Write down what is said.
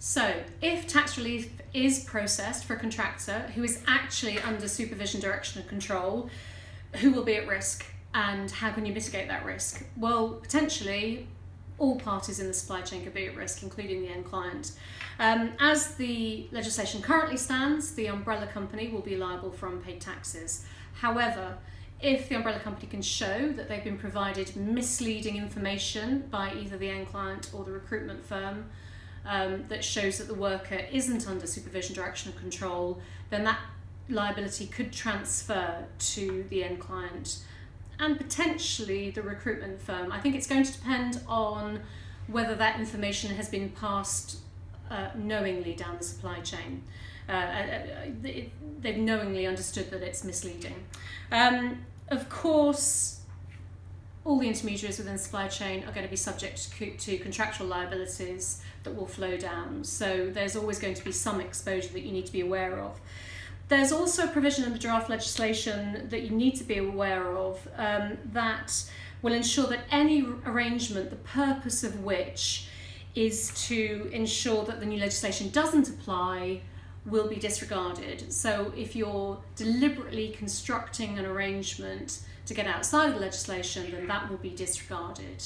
So, if tax relief is processed for a contractor who is actually under supervision, direction and control, who will be at risk and how can you mitigate that risk? Well, potentially all parties in the supply chain could be at risk, including the end client. As the legislation currently stands, the umbrella company will be liable for unpaid taxes. However, if the umbrella company can show that they've been provided misleading information by either the end client or the recruitment firm that shows that the worker isn't under supervision, direction and control, then that liability could transfer to the end client and potentially the recruitment firm. I think it's going to depend on whether that information has been passed knowingly down the supply chain. They've knowingly understood that it's misleading. Of course, all the intermediaries within the supply chain are going to be subject to contractual liabilities that will flow down. So there's always going to be some exposure that you need to be aware of. There's also a provision in the draft legislation that you need to be aware of that will ensure that any arrangement, the purpose of which is to ensure that the new legislation doesn't apply, will be disregarded. So if you're deliberately constructing an arrangement to get outside of the legislation, then that will be disregarded.